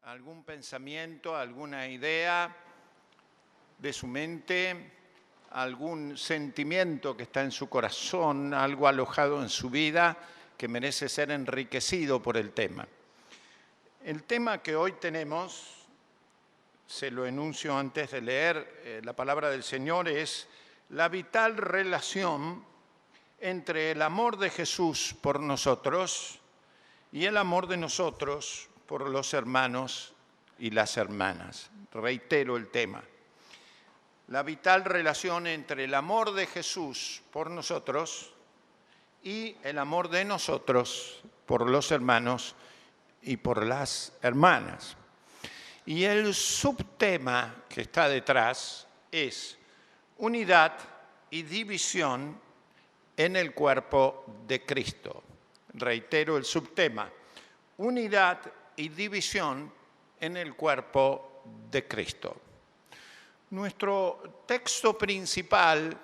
algún pensamiento, alguna idea de su mente, algún sentimiento que está en su corazón, algo alojado en su vida que merece ser enriquecido por el tema. El tema que hoy tenemos, se lo enuncio antes de leer la palabra del Señor, es la vital relación entre el amor de Jesús por nosotros y el amor de nosotros por los hermanos y las hermanas. Reitero el tema. La vital relación entre el amor de Jesús por nosotros y el amor de nosotros por los hermanos y por las hermanas. Y el subtema que está detrás es unidad y división en el cuerpo de Cristo. Reitero el subtema, unidad y división en el cuerpo de Cristo. Nuestro texto principal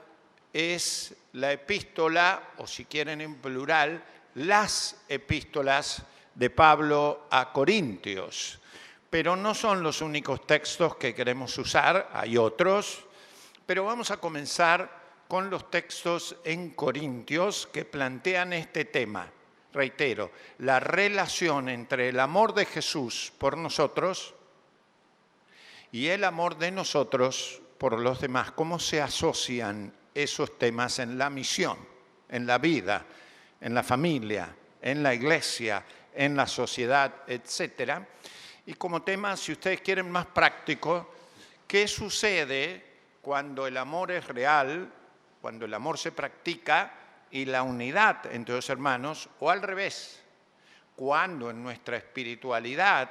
es la epístola, o si quieren en plural, las epístolas de Pablo a Corintios. Pero no son los únicos textos que queremos usar, hay otros, pero vamos a comenzar con los textos en Corintios que plantean este tema. Reitero, la relación entre el amor de Jesús por nosotros y el amor de nosotros por los demás. ¿Cómo se asocian esos temas en la misión, en la vida, en la familia, en la iglesia, en la sociedad, etcétera? Y como tema, si ustedes quieren más práctico, ¿qué sucede cuando el amor es real, cuando el amor se practica y la unidad entre los hermanos, o al revés, cuando en nuestra espiritualidad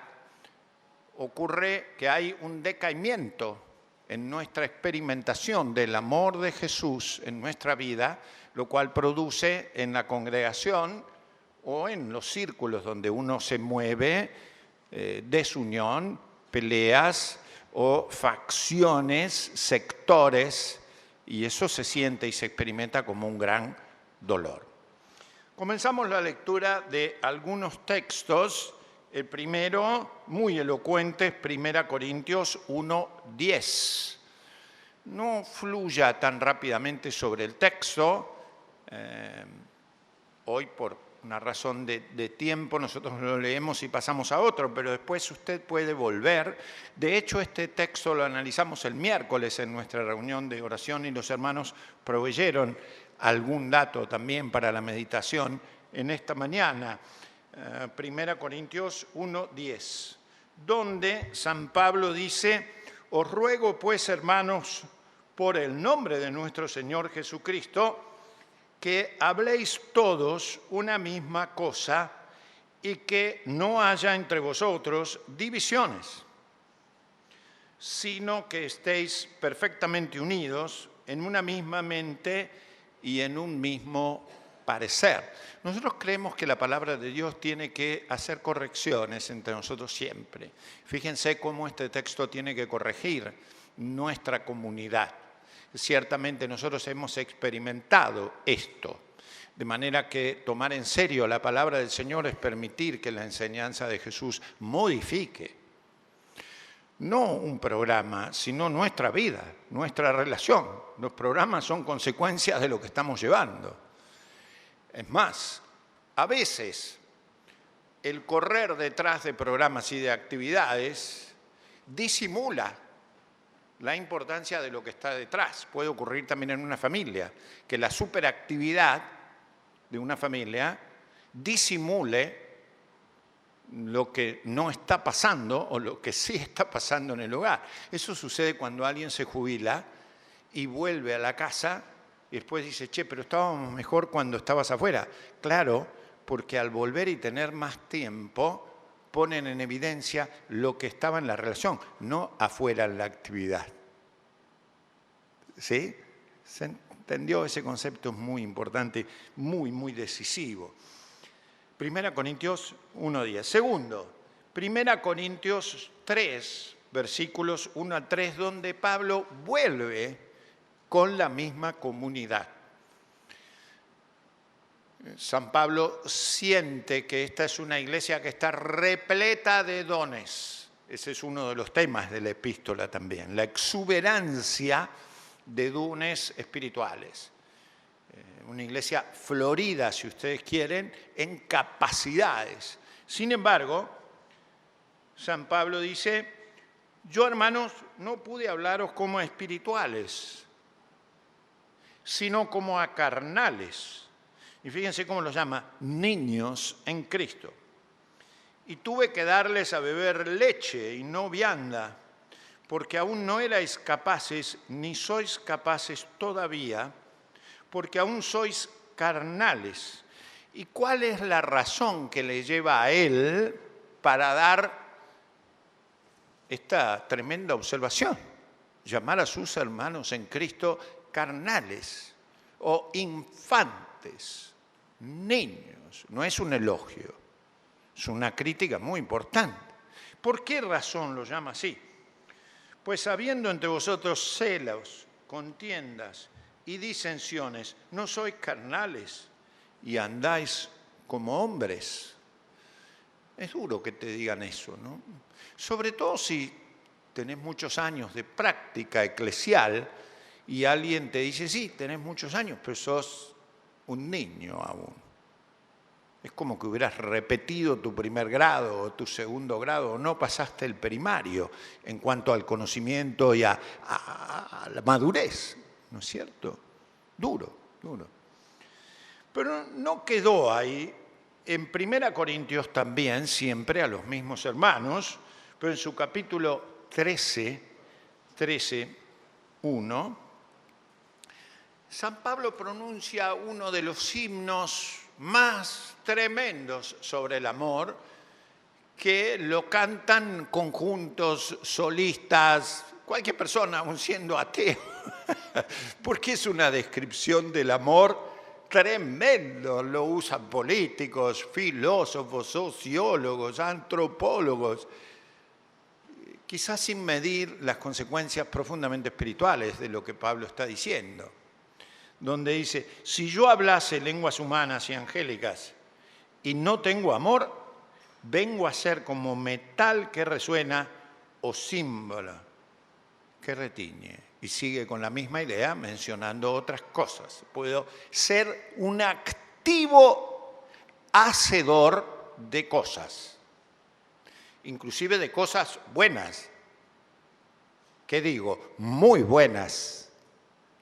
ocurre que hay un decaimiento en nuestra experimentación del amor de Jesús en nuestra vida, lo cual produce en la congregación o en los círculos donde uno se mueve desunión, peleas o facciones, sectores, y eso se siente y se experimenta como un gran dolor. Comenzamos la lectura de algunos textos. El primero, muy elocuente, es 1 Corintios 1:10. No fluya tan rápidamente sobre el texto. Hoy, por una razón de tiempo, nosotros lo leemos y pasamos a otro, pero después usted puede volver. De hecho, este texto lo analizamos el miércoles en nuestra reunión de oración y los hermanos proveyeron algún dato también para la meditación en esta mañana. 1 Corintios 1:10, donde San Pablo dice: os ruego pues, hermanos, por el nombre de nuestro Señor Jesucristo, que habléis todos una misma cosa y que no haya entre vosotros divisiones, sino que estéis perfectamente unidos en una misma mente y en un mismo parecer. Nosotros creemos que la palabra de Dios tiene que hacer correcciones entre nosotros siempre. Fíjense cómo este texto tiene que corregir nuestra comunidad. Ciertamente nosotros hemos experimentado esto, de manera que tomar en serio la palabra del Señor es permitir que la enseñanza de Jesús modifique no un programa, sino nuestra vida, nuestra relación. Los programas son consecuencias de lo que estamos llevando. Es más, a veces el correr detrás de programas y de actividades disimula la importancia de lo que está detrás. Puede ocurrir también en una familia, que la superactividad de una familia disimule lo que no está pasando o lo que sí está pasando en el hogar. Eso sucede cuando alguien se jubila y vuelve a la casa y después dice: che, pero estábamos mejor cuando estabas afuera. Claro, porque al volver y tener más tiempo, ponen en evidencia lo que estaba en la relación, no afuera en la actividad. ¿Sí? ¿Se entendió? Ese concepto es muy importante, muy decisivo. 1 Corintios 1:10. Segundo, 1 Corintios 3, versículos 1-3, donde Pablo vuelve con la misma comunidad. San Pablo siente que esta es una iglesia que está repleta de dones Ese es uno de los temas de la epístola también, la exuberancia de dones espirituales. Una iglesia florida, si ustedes quieren, en capacidades. Sin embargo, San Pablo dice: yo, hermanos, no pude hablaros como a espirituales, sino como a carnales. Y fíjense cómo los llama: niños en Cristo. Y tuve que darles a beber leche y no vianda, porque aún no erais capaces, ni sois capaces todavía, porque aún sois carnales. ¿Y cuál es la razón que le lleva a él para dar esta tremenda observación? Llamar a sus hermanos en Cristo carnales o infantes, niños. No es un elogio, es una crítica muy importante. ¿Por qué razón lo llama así? Pues habiendo entre vosotros celos, contiendas y disensiones, no sois carnales y andáis como hombres. Es duro que te digan eso, ¿no? Sobre todo si tenés muchos años de práctica eclesial y alguien te dice: sí, tenés muchos años, pero sos un niño aún. Es como que hubieras repetido tu primer grado o tu segundo grado, o no pasaste el primario en cuanto al conocimiento y a la madurez, ¿no es cierto? Duro, duro. Pero no quedó ahí. En 1 Corintios también, siempre a los mismos hermanos, pero en su capítulo 13, 1, San Pablo pronuncia uno de los himnos más tremendos sobre el amor, que lo cantan conjuntos, solistas, cualquier persona, aun siendo ateo, porque es una descripción del amor tremendo. Lo usan políticos, filósofos, sociólogos, antropólogos, quizás sin medir las consecuencias profundamente espirituales de lo que Pablo está diciendo, donde dice: si yo hablase lenguas humanas y angélicas y no tengo amor, vengo a ser como metal que resuena o símbolo que retiñe. Y sigue con la misma idea mencionando otras cosas. Puedo ser un activo hacedor de cosas, inclusive de cosas buenas. ¿Qué digo? Muy buenas,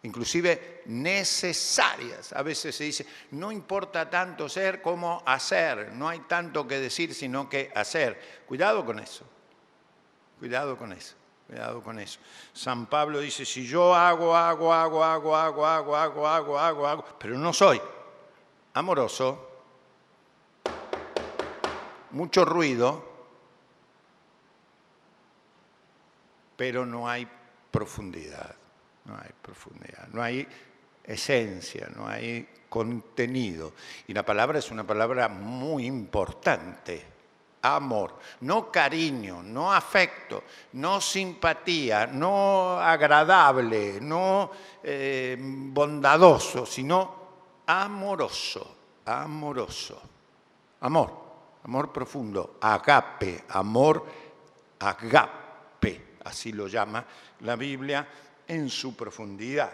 inclusive necesarias. A veces se dice: no importa tanto ser como hacer, no hay tanto que decir sino que hacer. Cuidado con eso, cuidado con eso, cuidado con eso. San Pablo dice: si yo hago, pero no soy amoroso, mucho ruido, pero no hay profundidad. No hay profundidad, no hay esencia, no hay contenido. Y la palabra es una palabra muy importante: amor. No cariño, no afecto, no simpatía, no agradable, no bondadoso, sino amoroso, amoroso. Amor profundo, agape, amor agape, así lo llama la Biblia en su profundidad.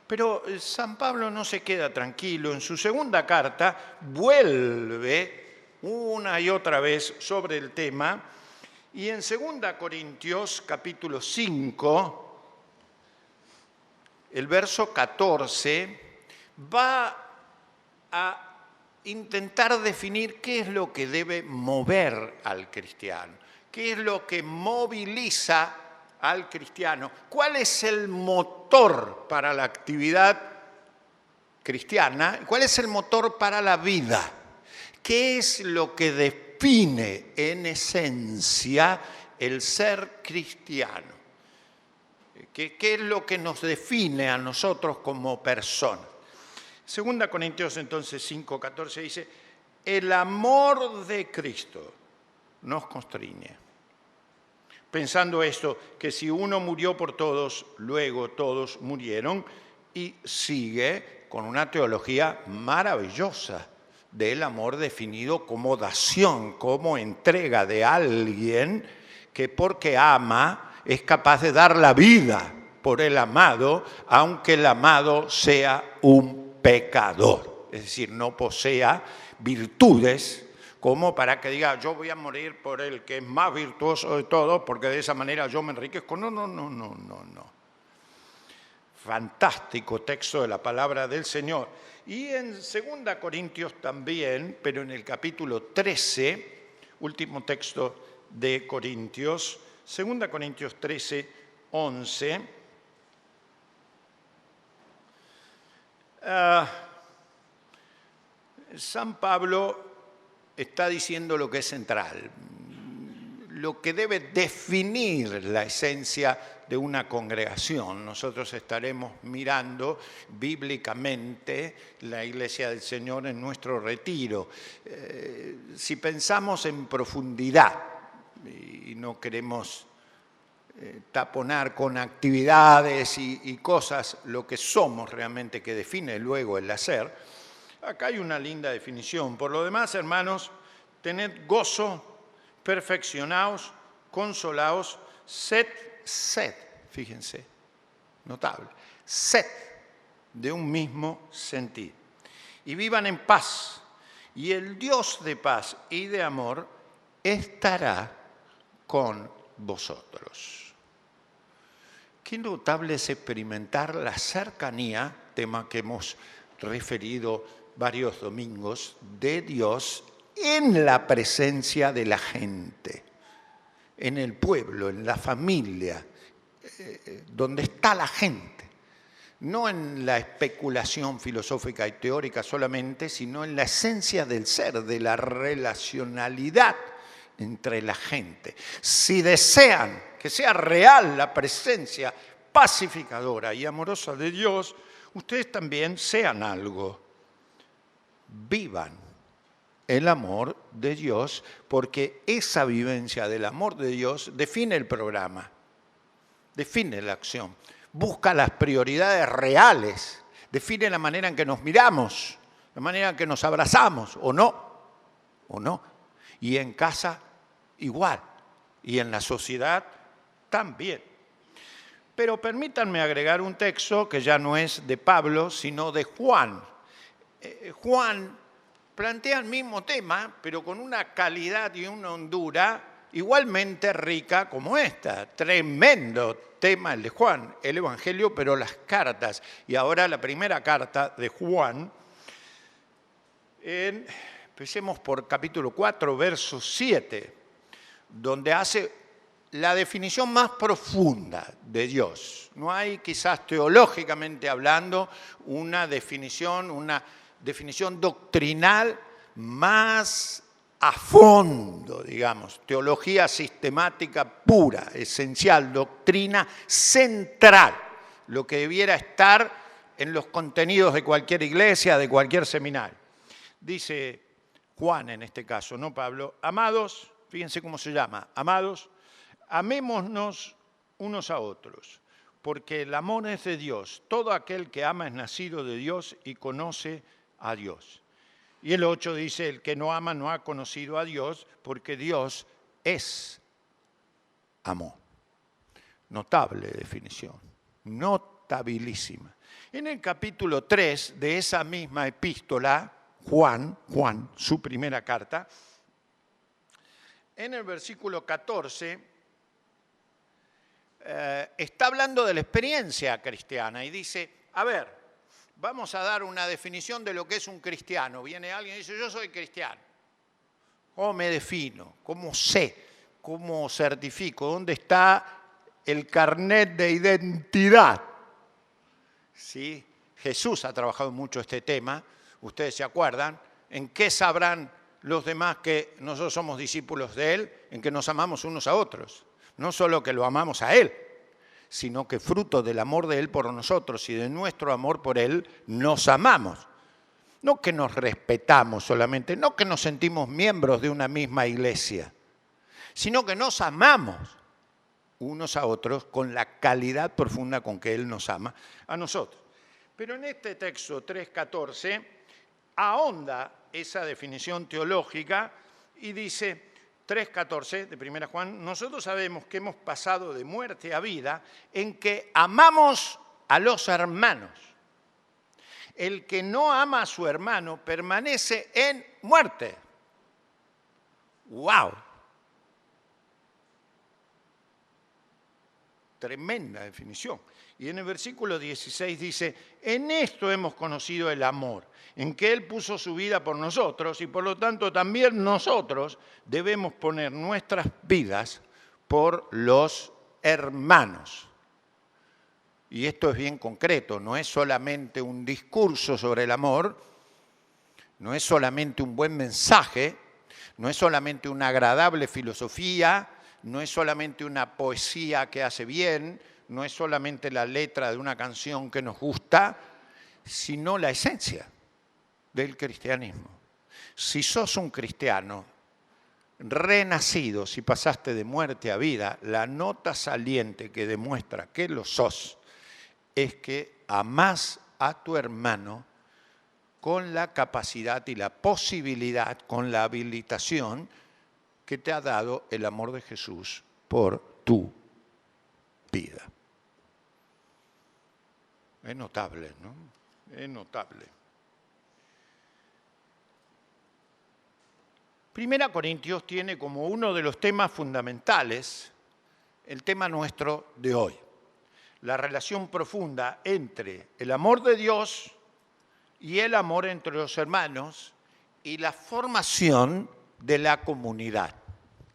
Pero San Pablo no se queda tranquilo. En su segunda carta vuelve una y otra vez sobre el tema, y en 2 Corintios capítulo 5, el verso 14, va a intentar definir qué es lo que debe mover al cristiano, qué es lo que moviliza al cristiano, cuál es el motor para la actividad cristiana, cuál es el motor para la vida, qué es lo que define en esencia el ser cristiano, qué es lo que nos define a nosotros como personas. 2 Corintios entonces 5:14 dice: el amor de Cristo nos constriñe, pensando esto, que si uno murió por todos, luego todos murieron. Y sigue con una teología maravillosa del amor definido como dación, como entrega de alguien que porque ama es capaz de dar la vida por el amado, aunque el amado sea un pecador. Es decir, no posea virtudes como para que diga, yo voy a morir por el que es más virtuoso de todos, porque de esa manera yo me enriquezco. No. Fantástico texto de la palabra del Señor. Y en 2 Corintios también, pero en el capítulo 13, último texto de Corintios, 2 Corintios 13, 11. San Pablo está diciendo lo que es central, lo que debe definir la esencia de una congregación. Nosotros estaremos mirando bíblicamente la Iglesia del Señor en nuestro retiro. Si pensamos en profundidad y no queremos taponar con actividades y cosas lo que somos realmente, que define luego el hacer, acá hay una linda definición. Por lo demás, hermanos, tened gozo, perfeccionaos, consolaos, sed, fíjense, notable, sed de un mismo sentir. Y vivan en paz, y el Dios de paz y de amor estará con vosotros. Qué notable es experimentar la cercanía, tema que hemos referido varios domingos, de Dios en la presencia de la gente, en el pueblo, en la familia, donde está la gente. No en la especulación filosófica y teórica solamente, sino en la esencia del ser, de la relacionalidad entre la gente. Si desean que sea real la presencia pacificadora y amorosa de Dios, ustedes también sean algo. Vivan el amor de Dios, porque esa vivencia del amor de Dios define el programa, define la acción, busca las prioridades reales, define la manera en que nos miramos, la manera en que nos abrazamos, o no. Y en casa igual, y en la sociedad también. Pero permítanme agregar un texto que ya no es de Pablo, sino de Juan. Juan plantea el mismo tema, pero con una calidad y una hondura igualmente rica como esta. Tremendo tema el de Juan, el Evangelio, pero las cartas. Y ahora la primera carta de Juan, empecemos por capítulo 4, verso 7, donde hace la definición más profunda de Dios. No hay, quizás teológicamente hablando, una definición doctrinal más a fondo, digamos, teología sistemática pura, esencial, doctrina central, lo que debiera estar en los contenidos de cualquier iglesia, de cualquier seminario. Dice Juan en este caso, no Pablo, amados, fíjense cómo se llama, amados, amémonos unos a otros, porque el amor es de Dios. Todo aquel que ama es nacido de Dios y conoce a Dios. Y el 8 dice, el que no ama no ha conocido a Dios, porque Dios es amor. Notable definición, notabilísima. En el capítulo 3 de esa misma epístola, Juan, su primera carta, en el versículo 14, está hablando de la experiencia cristiana y dice, a ver, vamos a dar una definición de lo que es un cristiano. Viene alguien y dice, yo soy cristiano. ¿Cómo me defino? ¿Cómo sé? ¿Cómo certifico? ¿Dónde está el carnet de identidad? ¿Sí? Jesús ha trabajado mucho este tema, ustedes se acuerdan. ¿En qué sabrán los demás que nosotros somos discípulos de Él? En que nos amamos unos a otros. No solo que lo amamos a Él, sino que fruto del amor de Él por nosotros y de nuestro amor por Él, nos amamos. No que nos respetamos solamente, no que nos sentimos miembros de una misma iglesia, sino que nos amamos unos a otros con la calidad profunda con que Él nos ama a nosotros. Pero en este texto 3.14 ahonda esa definición teológica y dice, 3:14 de 1 Juan, nosotros sabemos que hemos pasado de muerte a vida en que amamos a los hermanos. El que no ama a su hermano permanece en muerte. ¡Wow! Tremenda definición. Y en el versículo 16 dice, en esto hemos conocido el amor, en que Él puso su vida por nosotros y por lo tanto también nosotros debemos poner nuestras vidas por los hermanos. Y esto es bien concreto, no es solamente un discurso sobre el amor, no es solamente un buen mensaje, no es solamente una agradable filosofía, no es solamente una poesía que hace bien, no es solamente la letra de una canción que nos gusta, sino la esencia del cristianismo. Si sos un cristiano renacido, si pasaste de muerte a vida, la nota saliente que demuestra que lo sos es que amás a tu hermano con la capacidad y la posibilidad, con la habilitación que te ha dado el amor de Jesús por tu vida. Es notable, ¿no? Es notable. 1 Corintios tiene como uno de los temas fundamentales el tema nuestro de hoy. La relación profunda entre el amor de Dios y el amor entre los hermanos y la formación de la comunidad.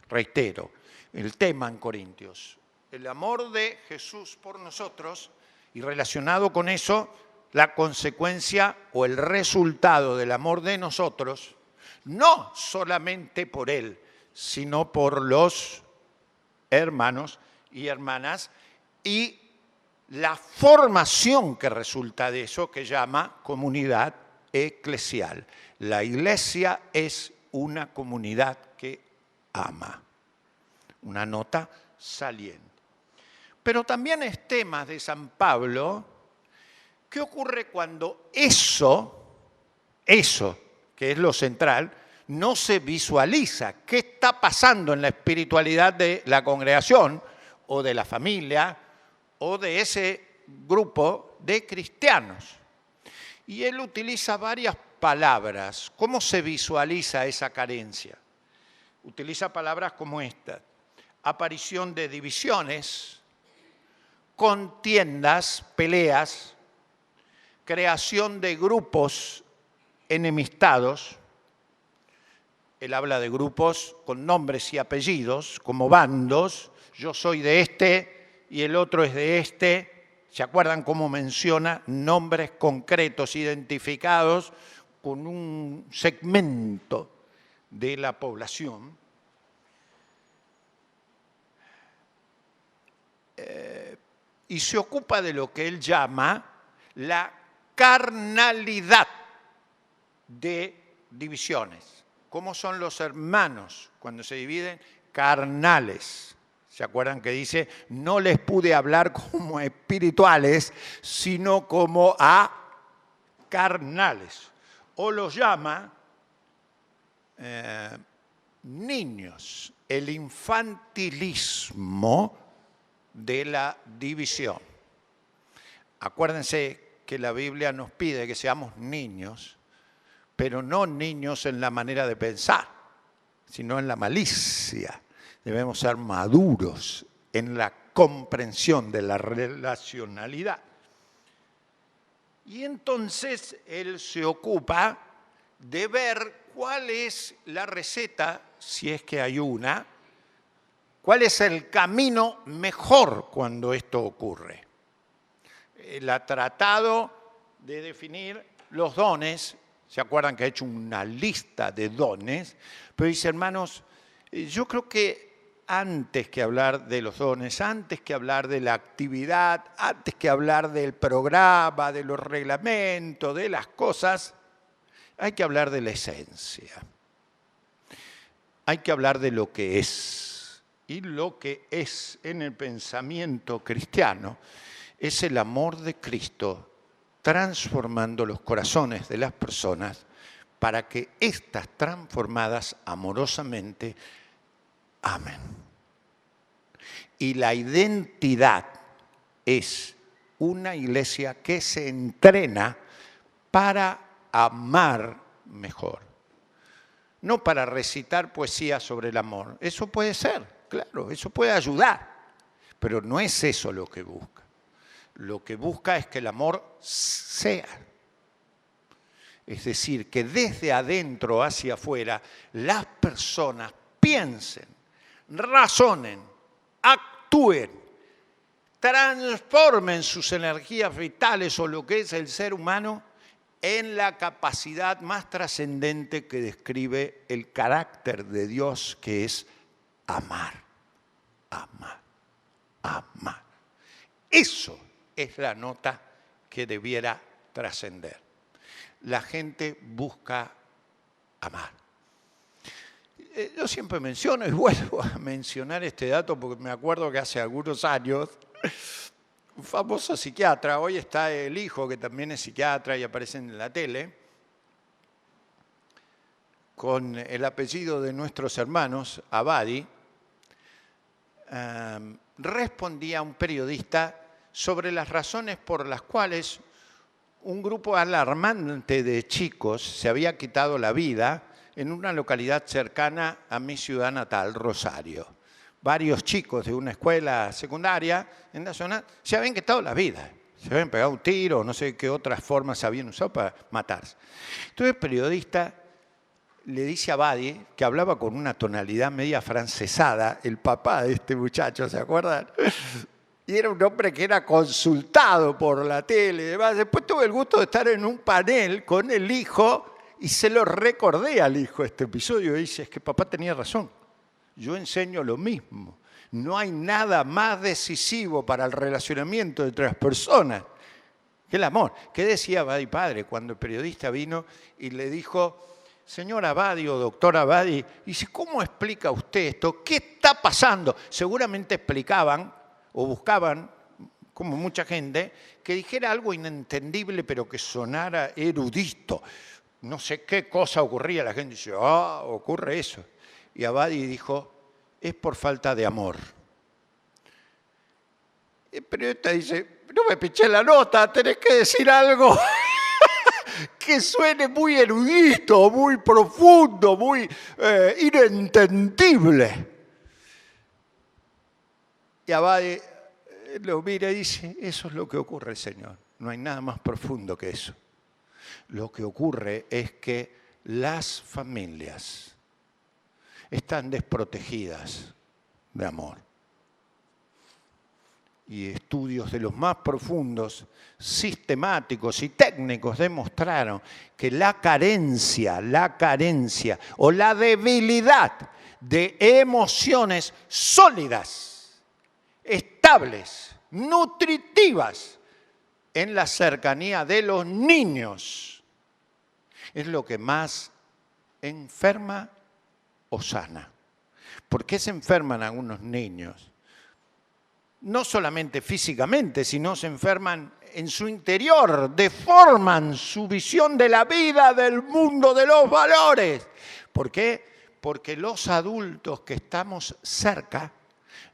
Reitero, el tema en Corintios, el amor de Jesús por nosotros y relacionado con eso, la consecuencia o el resultado del amor de nosotros, no solamente por Él, sino por los hermanos y hermanas y la formación que resulta de eso que llama comunidad eclesial. La iglesia es una comunidad que ama. Una nota saliente. Pero también es tema de San Pablo, ¿qué ocurre cuando eso que es lo central, no se visualiza? ¿Qué está pasando en la espiritualidad de la congregación o de la familia o de ese grupo de cristianos? Y él utiliza varias palabras. ¿Cómo se visualiza esa carencia? Utiliza palabras como esta: aparición de divisiones, contiendas, peleas, creación de grupos enemistados. Él habla de grupos con nombres y apellidos, como bandos. Yo soy de este y el otro es de este. ¿Se acuerdan cómo menciona nombres concretos identificados con un segmento de la población? Y se ocupa de lo que él llama la carnalidad de divisiones. ¿Cómo son los hermanos cuando se dividen? Carnales. ¿Se acuerdan que dice, no les pude hablar como espirituales, sino como a carnales? O los llama niños, el infantilismo de la división. Acuérdense que la Biblia nos pide que seamos niños, pero no niños en la manera de pensar, sino en la malicia. Debemos ser maduros en la comprensión de la relacionalidad. Y entonces él se ocupa de ver cuál es la receta, si es que hay una, cuál es el camino mejor cuando esto ocurre. Él ha tratado de definir los dones. ¿Se acuerdan que ha hecho una lista de dones? Pero dice, hermanos, yo creo que antes que hablar de los dones, antes que hablar de la actividad, antes que hablar del programa, de los reglamentos, de las cosas, hay que hablar de la esencia. Hay que hablar de lo que es. Y lo que es en el pensamiento cristiano es el amor de Cristo transformando los corazones de las personas para que éstas transformadas amorosamente amen. Y la identidad es una iglesia que se entrena para amar mejor. No para recitar poesía sobre el amor. Eso puede ser, claro, eso puede ayudar. Pero no es eso lo que busca. Lo que busca es que el amor sea. Es decir, que desde adentro hacia afuera las personas piensen, razonen, actúen, transformen sus energías vitales o lo que es el ser humano en la capacidad más trascendente que describe el carácter de Dios, que es amar, amar, amar. Eso es la nota que debiera trascender. La gente busca amar. Yo siempre menciono y vuelvo a mencionar este dato porque me acuerdo que hace algunos años un famoso psiquiatra, hoy está el hijo que también es psiquiatra y aparece en la tele, con el apellido de nuestros hermanos, Abadi, respondía a un periodista sobre las razones por las cuales un grupo alarmante de chicos se había quitado la vida en una localidad cercana a mi ciudad natal, Rosario. Varios chicos de una escuela secundaria en la zona se habían quitado la vida. Se habían pegado un tiro, no sé qué otras formas se habían usado para matarse. Entonces el periodista le dice a Abadi, que hablaba con una tonalidad media afrancesada, el papá de este muchacho, ¿se acuerdan? Y era un hombre que era consultado por la tele y demás. Después tuve el gusto de estar en un panel con el hijo y se lo recordé al hijo este episodio. Y dice, es que papá tenía razón. Yo enseño lo mismo. No hay nada más decisivo para el relacionamiento entre las personas que el amor. ¿Qué decía Abadi padre cuando el periodista vino y le dijo, señor Abadi o doctor Abadi, dice, ¿cómo explica usted esto? ¿Qué está pasando? Seguramente explicaban o buscaban, como mucha gente, que dijera algo inentendible pero que sonara erudito. No sé qué cosa ocurría. La gente dice, ocurre eso. Y Abadi dijo, es por falta de amor. El periodista dice, no me piché la nota, tenés que decir algo que suene muy erudito, muy profundo, muy inentendible. Y Abadi lo mira y dice, eso es lo que ocurre, Señor. No hay nada más profundo que eso. Lo que ocurre es que las familias están desprotegidas de amor. Y estudios de los más profundos, sistemáticos y técnicos demostraron que la carencia o la debilidad de emociones sólidas, estables, nutritivas en la cercanía de los niños es lo que más enferma o sana. ¿Por qué se enferman algunos niños? No solamente físicamente, sino se enferman en su interior, deforman su visión de la vida, del mundo, de los valores. ¿Por qué? Porque los adultos que estamos cerca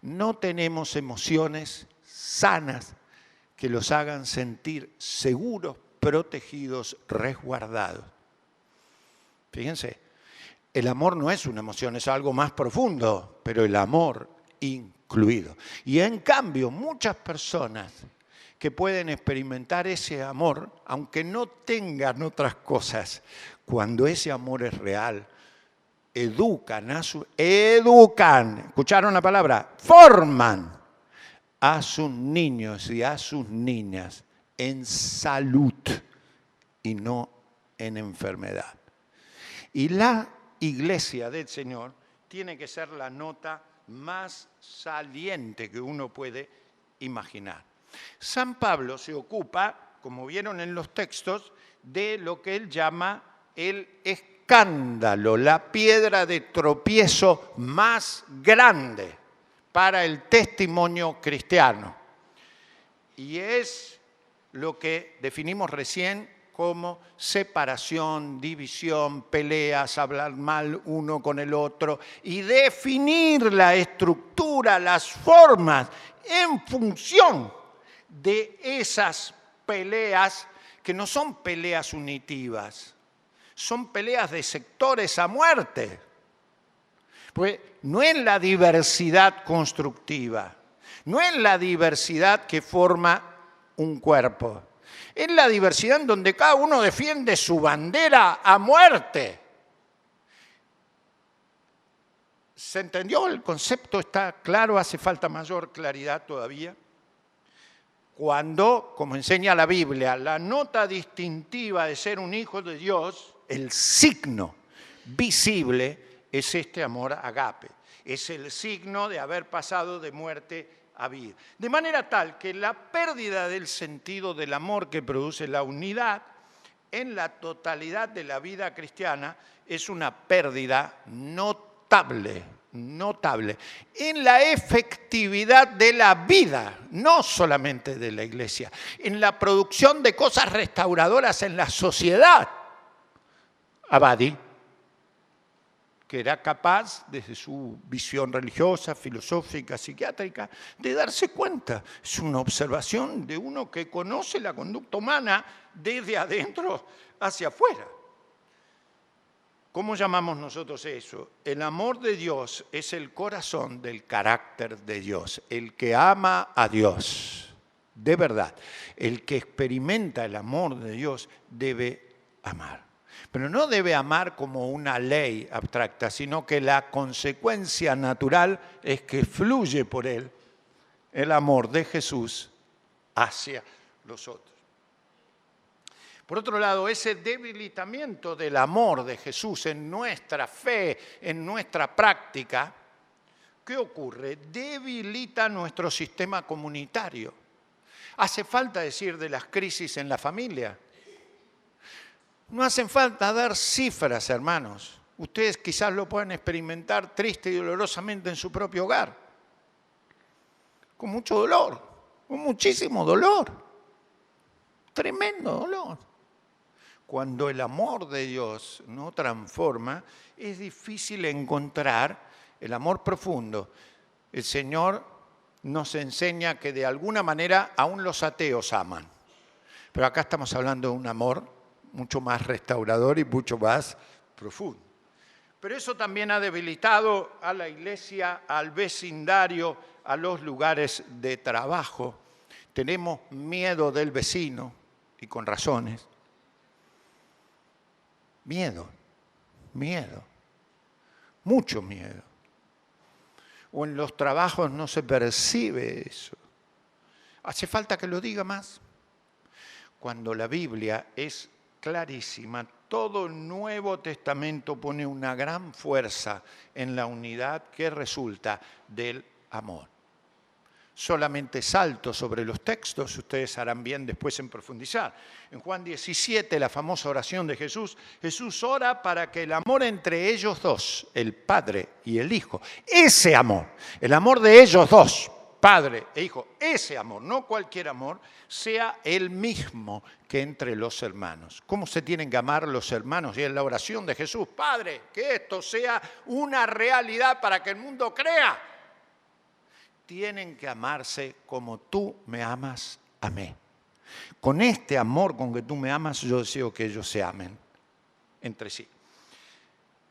no tenemos emociones sanas que los hagan sentir seguros, protegidos, resguardados. Fíjense, el amor no es una emoción, es algo más profundo, pero el amor incluido. Y en cambio, muchas personas que pueden experimentar ese amor, aunque no tengan otras cosas, cuando ese amor es real, educan, ¿escucharon la palabra? Forman a sus niños y a sus niñas en salud y no en enfermedad. Y la iglesia del Señor tiene que ser la nota más saliente que uno puede imaginar. San Pablo se ocupa, como vieron en los textos, de lo que él llama el escándalo, la piedra de tropiezo más grande para el testimonio cristiano. Y es lo que definimos recién como separación, división, peleas, hablar mal uno con el otro y definir la estructura, las formas en función de esas peleas que no son peleas unitivas, son peleas de sectores a muerte. Pues no es la diversidad constructiva, no es la diversidad que forma un cuerpo. Es la diversidad en donde cada uno defiende su bandera a muerte. ¿Se entendió? El concepto está claro, hace falta mayor claridad todavía. Cuando, como enseña la Biblia, la nota distintiva de ser un hijo de Dios, el signo visible es este amor agape. Es el signo de haber pasado de muerte a vida. De manera tal que la pérdida del sentido del amor que produce la unidad en la totalidad de la vida cristiana es una pérdida notable en la efectividad de la vida, no solamente de la iglesia, en la producción de cosas restauradoras en la sociedad. Abadi, que era capaz, desde su visión religiosa, filosófica, psiquiátrica, de darse cuenta. Es una observación de uno que conoce la conducta humana desde adentro hacia afuera. ¿Cómo llamamos nosotros eso? El amor de Dios es el corazón del carácter de Dios. El que ama a Dios, de verdad, el que experimenta el amor de Dios debe amar. Pero no debe amar como una ley abstracta, sino que la consecuencia natural es que fluye por él el amor de Jesús hacia los otros. Por otro lado, ese debilitamiento del amor de Jesús en nuestra fe, en nuestra práctica, ¿qué ocurre? Debilita nuestro sistema comunitario. Hace falta decir de las crisis en la familia. No hacen falta dar cifras, hermanos. Ustedes quizás lo puedan experimentar triste y dolorosamente en su propio hogar. Con mucho dolor, con muchísimo dolor. Tremendo dolor. Cuando el amor de Dios no transforma, es difícil encontrar el amor profundo. El Señor nos enseña que de alguna manera aún los ateos aman. Pero acá estamos hablando de un amor mucho más restaurador y mucho más profundo. Pero eso también ha debilitado a la iglesia, al vecindario, a los lugares de trabajo. Tenemos miedo del vecino, y con razones. Miedo, mucho miedo. O en los trabajos no se percibe eso. ¿Hace falta que lo diga más? Cuando la Biblia es clarísima, todo el Nuevo Testamento pone una gran fuerza en la unidad que resulta del amor. Solamente salto sobre los textos, ustedes harán bien después en profundizar. En Juan 17, la famosa oración de Jesús, Jesús ora para que el amor entre ellos dos, el Padre y el Hijo, ese amor, el amor de ellos dos, Padre e Hijo, ese amor, no cualquier amor, sea el mismo que entre los hermanos. ¿Cómo se tienen que amar los hermanos? Y en la oración de Jesús, Padre, que esto sea una realidad para que el mundo crea. Tienen que amarse como tú me amas a mí. Con este amor con que tú me amas, yo deseo que ellos se amen entre sí.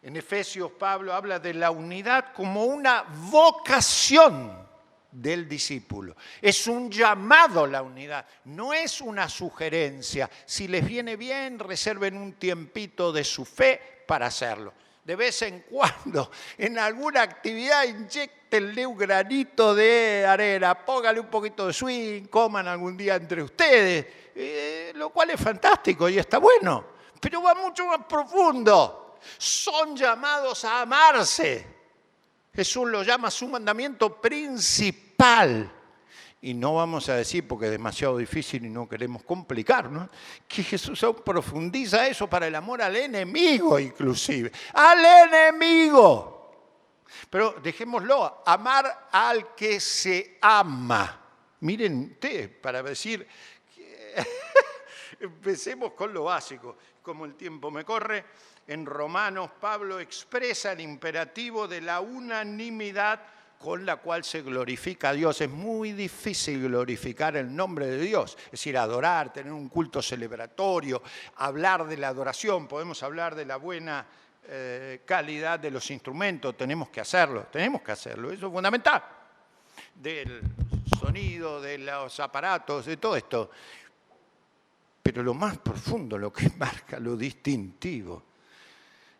En Efesios, Pablo habla de la unidad como una vocación del discípulo. Es un llamado la unidad, no es una sugerencia. Si les viene bien, reserven un tiempito de su fe para hacerlo. De vez en cuando, en alguna actividad, inyéctenle un granito de arena, póngale un poquito de swing, coman algún día entre ustedes, lo cual es fantástico y está bueno, pero va mucho más profundo. Son llamados a amarse. Jesús lo llama su mandamiento principal. Y no vamos a decir, porque es demasiado difícil y no queremos complicarnos, que Jesús aún profundiza eso para el amor al enemigo inclusive. ¡Al enemigo! Pero dejémoslo, amar al que se ama. Miren ustedes, para decir, Empecemos con lo básico. Como el tiempo me corre, en Romanos Pablo expresa el imperativo de la unanimidad con la cual se glorifica a Dios. Es muy difícil glorificar el nombre de Dios, es decir, adorar, tener un culto celebratorio, hablar de la adoración, podemos hablar de la buena calidad de los instrumentos, tenemos que hacerlo, eso es fundamental, del sonido, de los aparatos, de todo esto. Pero lo más profundo, lo que marca lo distintivo,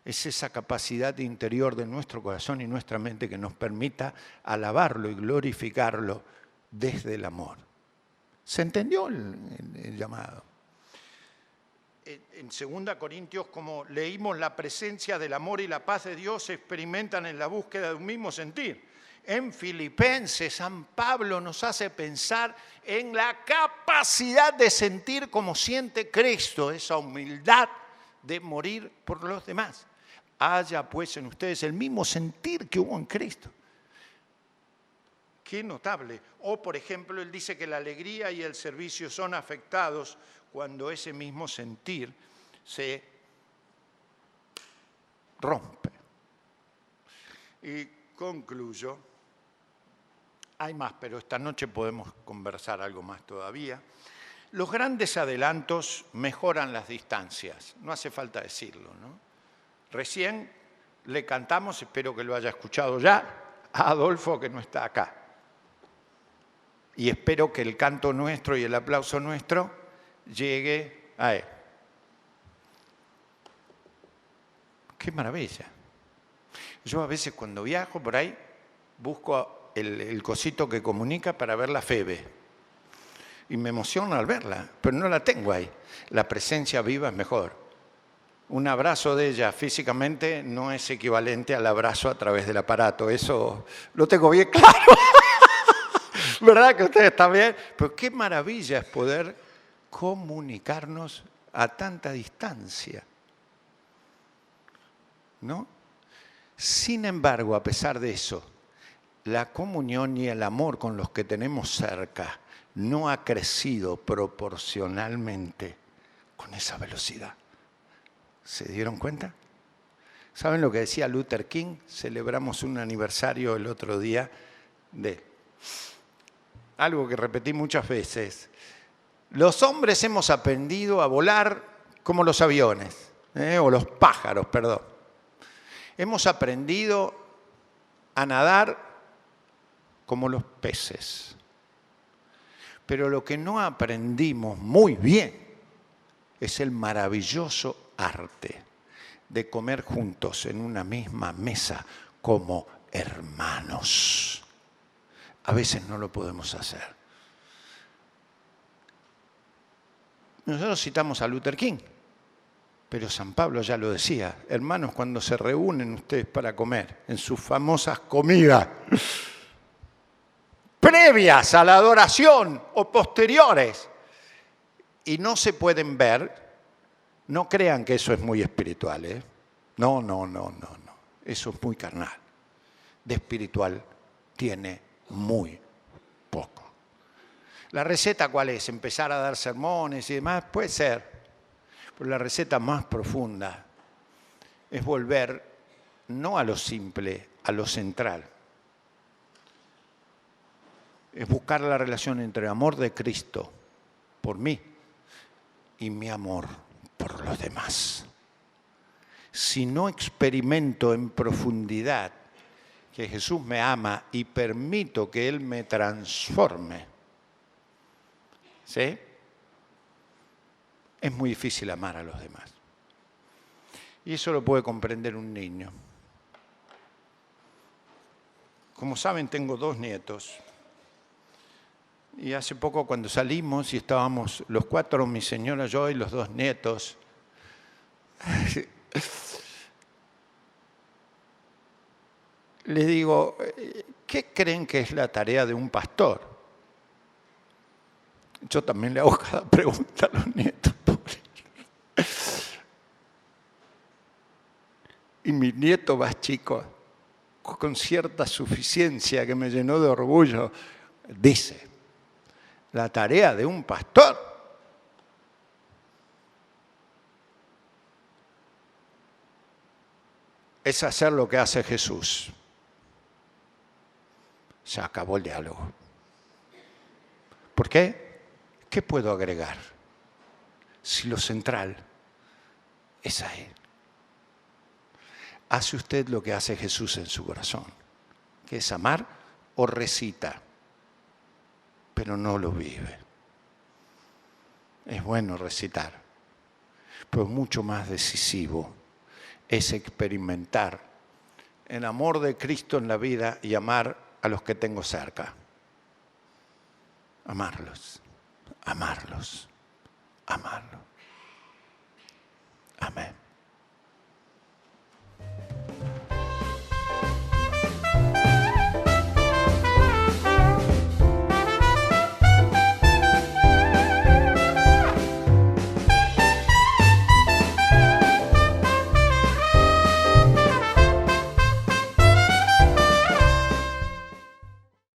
es esa capacidad interior de nuestro corazón y nuestra mente que nos permita alabarlo y glorificarlo desde el amor. ¿Se entendió el llamado? En 2 Corintios, como leímos, la presencia del amor y la paz de Dios se experimentan en la búsqueda de un mismo sentir. En Filipenses, San Pablo nos hace pensar en la capacidad de sentir como siente Cristo, esa humildad de morir por los demás. Haya pues en ustedes el mismo sentir que hubo en Cristo. Qué notable. O, por ejemplo, él dice que la alegría y el servicio son afectados cuando ese mismo sentir se rompe. Y concluyo. Hay más, pero esta noche podemos conversar algo más todavía. Los grandes adelantos mejoran las distancias. No hace falta decirlo, ¿no? Recién le cantamos, espero que lo haya escuchado ya, a Adolfo, que no está acá. Y espero que el canto nuestro y el aplauso nuestro llegue a él. ¡Qué maravilla! Yo a veces cuando viajo por ahí busco el cosito que comunica para ver la Febe. Y me emociona al verla, pero no la tengo ahí. La presencia viva es mejor. Un abrazo de ella físicamente no es equivalente al abrazo a través del aparato. Eso lo tengo bien claro. ¿Verdad que ustedes también? Pero qué maravilla es poder comunicarnos a tanta distancia, ¿no? Sin embargo, a pesar de eso, la comunión y el amor con los que tenemos cerca no ha crecido proporcionalmente con esa velocidad. ¿Se dieron cuenta? ¿Saben lo que decía Luther King? Celebramos un aniversario el otro día de algo que repetí muchas veces. Los hombres hemos aprendido a volar como los aviones, o los pájaros, perdón. Hemos aprendido a nadar como los peces. Pero lo que no aprendimos muy bien es el maravilloso arte de comer juntos en una misma mesa como hermanos. A veces no lo podemos hacer. Nosotros citamos a Luther King, pero San Pablo ya lo decía, hermanos, cuando se reúnen ustedes para comer, en sus famosas comidas, previas a la adoración o posteriores, y no se pueden ver, no crean que eso es muy espiritual, ¿eh? No. Eso es muy carnal. De espiritual tiene muy poco. ¿La receta cuál es? ¿Empezar a dar sermones y demás? Puede ser. Pero la receta más profunda es volver no a lo simple, a lo central. Es buscar la relación entre el amor de Cristo por mí y mi amor por los demás. Si no experimento en profundidad que Jesús me ama y permito que Él me transforme, ¿sí? Es muy difícil amar a los demás. Y eso lo puede comprender un niño. Como saben, tengo 2 nietos. Y hace poco cuando salimos y estábamos los 4, mi señora, yo y los 2 nietos, les digo, ¿qué creen que es la tarea de un pastor? Yo también le hago cada pregunta a los nietos. Y mi nieto más chico, con cierta suficiencia que me llenó de orgullo, dice, la tarea de un pastor es hacer lo que hace Jesús. Se acabó el diálogo. ¿Por qué? ¿Qué puedo agregar? Si lo central es a Él. Hace usted lo que hace Jesús en su corazón, que es amar o recita, pero no lo vive. Es bueno recitar, pero mucho más decisivo es experimentar el amor de Cristo en la vida y amar a los que tengo cerca. Amarlos, amarlos, amarlos. Amén.